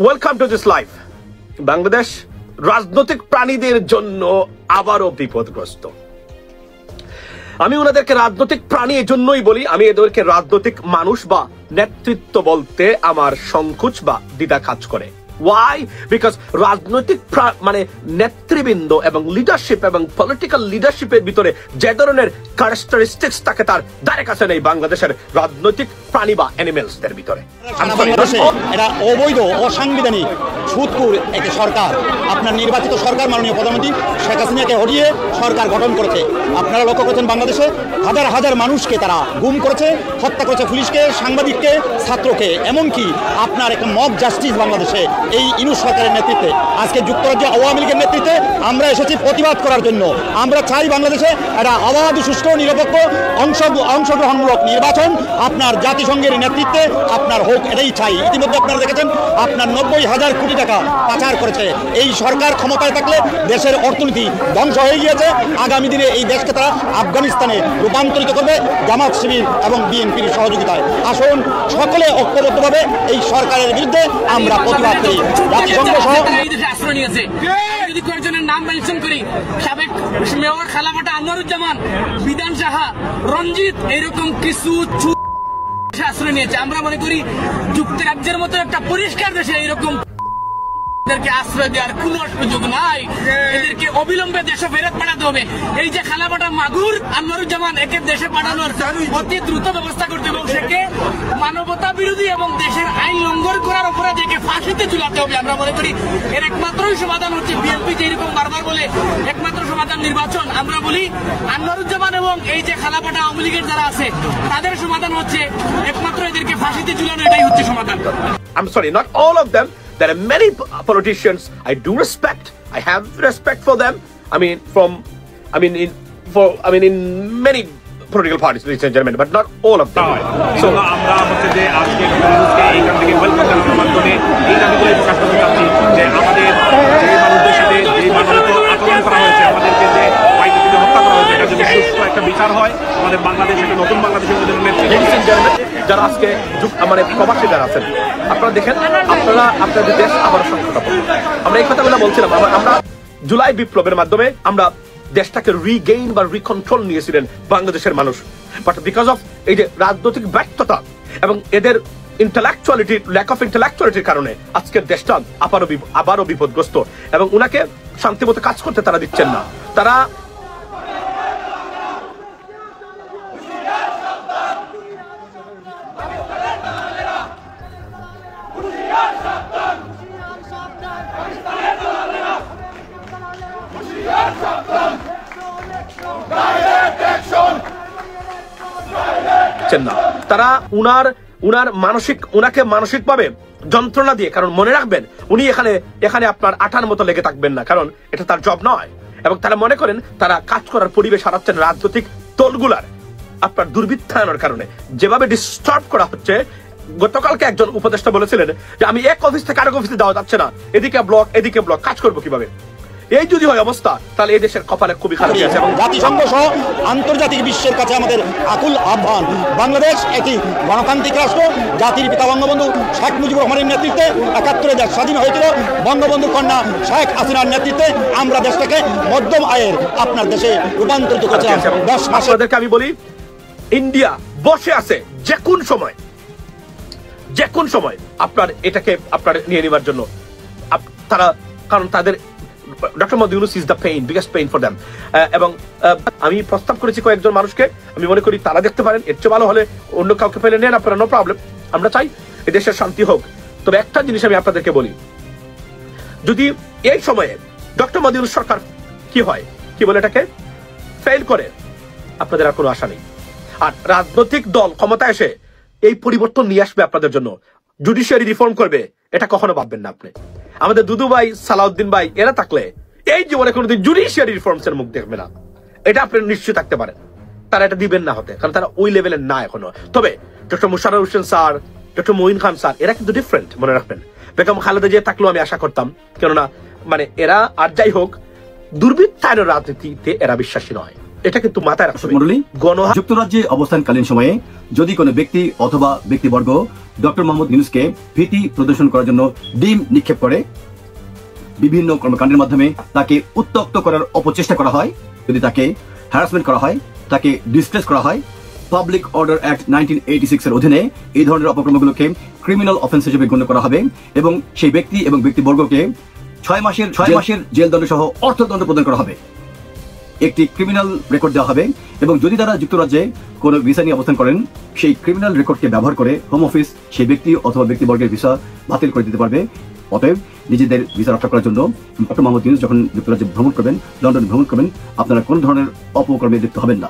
Welcome to this live. Bangladesh রাজনৈতিক প্রাণীদের জন্য আবারও বিপদগ্রস্ত। আমি ওনাদেরকে রাজনৈতিক প্রাণী এজন্যই বলি, আমি এদেরকে রাজনৈতিক মানুষ বা নেতৃত্ব বলতে আমার সংকোচ বা দ্বিধা কাজ করে। ওয়াই? বিকজ রাজনৈতিক মানে নেতৃবৃন্দ এবং লিডারশিপ এবং পলিটিক্যাল লিডারশিপের ভিতরে যে ধরনের ক্যারেক্টারিস্টিক্স থাকে তার ধারে কাছে নেই বাংলাদেশের রাজনৈতিক প্রাণী বা অ্যানিমেলসদের ভিতরে। এটা অবৈধ অসাংবিধানিক সুদখোর একটি সরকার, আপনার নির্বাচিত সরকার মাননীয় প্রধানমন্ত্রী শেখ হাসিনাকে হটিয়ে সরকার গঠন করেছে। আপনারা লক্ষ্য করেছেন বাংলাদেশে হাজার হাজার মানুষকে তারা গুম করেছে, হত্যা করেছে, পুলিশকে, সাংবাদিককে, ছাত্রকে, এমনকি আপনার একটা মব জাস্টিস বাংলাদেশে এই ইউনূস সরকারের নেতৃত্বে, আজকে যুক্তরাজ্য আওয়ামী লীগের নেতৃত্বে আমরা এসেছি প্রতিবাদ করার জন্য। আমরা চাই বাংলাদেশে একটা অবাধ, সুষ্ঠু, নিরপেক্ষ, অংশগ্রহণমূলক নির্বাচন আপনার জাতিসংঘের নেতৃত্বে আপনার হোক, এটাই চাই। ইতিমধ্যে আপনারা দেখেছেন আপনার 90,000 কোটি টাকা পাচার করেছে এই সরকার। ক্ষমতায় থাকলে দেশের অর্থনীতি ধ্বংস হয়ে গিয়েছে। আগামী দিনে এই দেশকে তারা আফগানিস্তানে রূপান্তরিত করবে জামাত শিবির এবং বিএনপির সহযোগিতায়। আসুন সকলে ঐক্যবদ্ধভাবে এই সরকারের বিরুদ্ধে আমরা প্রতিবাদ করি। জাতিসংঘ সহ আশ্রয় নিয়েছে। যদি কয়েকজনের নাম মেনশন করি, সাবেক মেয়র খালাফাটা আনোয়ারুজ্জামান, বিধান সাহা, রঞ্জিত, এরকম কিছু আশ্রয় নিয়েছে। আমরা মনে করি যুক্তরাজ্যের মতো একটা পরিষ্কার দেশে এরকম এদেরকে আশ্রয় দেওয়ার কোন সুযোগ নাই। এদেরকে অবিলম্বে দেশে ফেরত পাঠাতে হবে। এই যে খালাফাটা মাগুর আনোয়ারুজ্জামান, একে দেশে পাঠানোর অতি দ্রুত ব্যবস্থা করতে হবে এবং সেকে মানবতা বিরোধী এবং দেশের আইন লঙ্ঘন করার অপরাধে একে ফাঁসিতে ঝুলাতে হবে। আমরা মনে করি এর একমাত্রই সমাধান হচ্ছে বিএনপি যেরকম বারবার বলে একমাত্র সমাধান নির্বাচন। আমরা বলি আনোয়ারুজ্জামান এবং এই যে খালাফাটা আওয়ামী লীগের যারা আছে তাদের সমাধান হচ্ছে একমাত্র এদেরকে ফাঁসিতে ঝুলানো, এটাই হচ্ছে সমাধান। I'm sorry, not all of them. There are many politicians I do respect. I have respect for them. In many political parties, ladies and gentlemen, but not all of them. So, আমরা হচ্ছে যে আজকে এইখান থেকে welcome জানানোর মাধ্যমে এই দাবিগুলো প্রকাশ করতে চাচ্ছি যে আমাদের যে মানুষদের সাথে যে মানবিক আচরণ করা হয়েছে, আমাদেরকে যে বাইরে হত্যা করা হয়েছে, এটা যদি সুষ্ঠু একটা বিচার হয়, আমাদের বাংলাদেশ একটা নতুন বাংলাদেশের মধ্যে যারা আজকে মানে প্রবাসী যারা আছেন, আপনারা দেখেন আপনারা আপনাদের দেশ আবার সংকট। আমরা এই কথাগুলো বলছিলাম, আমরা জুলাই বিপ্লবের মাধ্যমে আমরা দেশটাকে রিগেইন বা রিকন্ট্রোল নিয়েছিলেন বাংলাদেশের মানুষ। বাট বিকজ অফ এই যে রাজনৈতিক ব্যর্থতা এবং এদের ইন্টেলেকচুয়ালিটি, ল্যাক অফ ইন্টেলেকচুয়ালিটির কারণে আজকের দেশটা আবারও বিপদগ্রস্ত এবং উনাকে শান্তিমতো কাজ করতে তারা দিচ্ছেন না। তারা তারা উনার উনাকে মানসিকভাবে যন্ত্রণা দিয়ে, কারণ মনে রাখবেন উনি এখানে আপনার আঠার মতো লেগে থাকবেন না, কারণ এটা তার জব নয়। এবং তারা মনে করেন তারা কাজ করার পরিবেশ হারাচ্ছেন রাজনৈতিক দলগুলার আপনার দুর্বৃত্তায়নের কারণে। যেভাবে ডিস্টার্ব করা হচ্ছে, গতকালকে একজন উপদেষ্টা বলেছিলেন যে আমি এক অফিস থেকে আরেক অফিসে যাওয়া যাচ্ছে না, এদিকে ব্লক এদিকে ব্লক, কাজ করবো কিভাবে? এই যদি হয় অবস্থা, তাহলে এই দেশের কপালে খুবই খারাপ আছে। এবং জাতিসংঘ সহ আন্তর্জাতিক বিশ্বের কাছে আমাদের আকুল আহ্বান, বাংলাদেশ একটি গণতান্ত্রিক রাষ্ট্র। জাতির পিতা বঙ্গবন্ধু শেখ মুজিবুর রহমানের নেতৃত্বে ৭১ দেশ স্বাধীন হয়েছিল। বঙ্গবন্ধুর কন্যা শেখ হাসিনার নেতৃত্বে আমরা দেশটাকে মধ্যম আয়ের আপনার দেশে রূপান্তরিত করেছিলাম। 10 মাসে আমি বলি ইন্ডিয়া বসে আছে যে কোন সময় আপনার এটাকে আপনার নিয়ে নেওয়ার জন্য। তারা, কারণ তাদের doctor Mohammad Yunus is the biggest pain for them. এবং আমি প্রস্তাব করেছি কয়েকজন মানুষকে, আমি মনে করি তারা দেখতে পারেন, এর চেয়ে ভালো হলে অন্য কাউকে পেলে নেন আপনারা, নো প্রবলেম। আমরা চাই এই দেশের শান্তি হোক। তবে একটা জিনিস আমি আপনাদেরকে বলি, যদি এই সময়ে ডক্টর মোহাম্মদ ইউনূস সরকার কি বলে এটাকে ফেল করে, আপনাদের আর কোনো আশা নেই। আর রাজনৈতিক দল ক্ষমতা এসে এই পরিবর্তন নিয়ে আসবে আপনাদের জন্য, জুডিশিয়ারি রিফর্ম করবে, এটা কখনো ভাববেন না আপনি। আমাদের দুদু ভাই, সালাউদ্দিন ভাই, এরা থাকলে এই জীবনে কোনোদিন জুডিশিয়ারি রিফর্মস এর মুখ দেখবে না, এটা আপনি নিশ্চয় থাকতে পারেন। তারা এটা দিবেন না হতে, কারণ তারা ওই লেভেলের না এখনো। তবে doctor Mosharraf Hossain sir, doctor Moin Khan sir, এরা কিন্তু ডিফারেন্ট, মনে রাখবেন। বেগম খালেদা জিয়া থাকলেও আমি আশা করতাম, কেননা মানে এরা, আর যাই হোক, দুর্বৃত্তায়নের রাজনীতিতে এরা বিশ্বাসী নয়। এটা কিন্তু মাথায় রাখতে হবে। মণ্ডলী, গণহত্যা যুক্তরাজ্যে অবস্থানকালীন সময়ে যদি কোনো ব্যক্তি অথবা ব্যক্তিবর্গ ডক্টর মোহাম্মদ ইউনূসকে ভীতি প্রদর্শন করার জন্য ডিম নিক্ষেপ করে, বিভিন্ন কর্মকাণ্ডের মাধ্যমে তাকে উত্ত্যক্ত করার অপচেষ্টা করা হয়, যদি তাকে হ্যারাসমেন্ট করা হয়, তাকে ডিসপ্লেস করা হয়, পাবলিক অর্ডার অ্যাক্ট 1986 এর অধীনে এই ধরনের অপকর্মগুলোকে ক্রিমিনাল অফেন্স হিসেবে গণ্য করা হবে এবং সেই ব্যক্তি এবং ব্যক্তিবর্গকে 6 মাসের জেল দণ্ড সহ অর্থদণ্ড প্রদান করা হবে, একটি ক্রিমিনাল রেকর্ড দেওয়া হবে। এবং যদি তারা যুক্তরাজ্যে কোনো ভিসা নিয়ে অবস্থান করেন, সেই ক্রিমিনাল রেকর্ডকে ব্যবহার করে হোম অফিস সেই ব্যক্তি অথবা ব্যক্তিবর্গের ভিসা বাতিল করে দিতে পারবে। অতএব নিজেদের ভিসা রক্ষা করার জন্য ডক্টর মোহাম্মদ ইউনূস যখন যুক্তরাজ্যে ভ্রমণ করবেন, লন্ডন ভ্রমণ করবেন, আপনারা কোনো ধরনের অপকর্মে লিপ্ত হবেন না।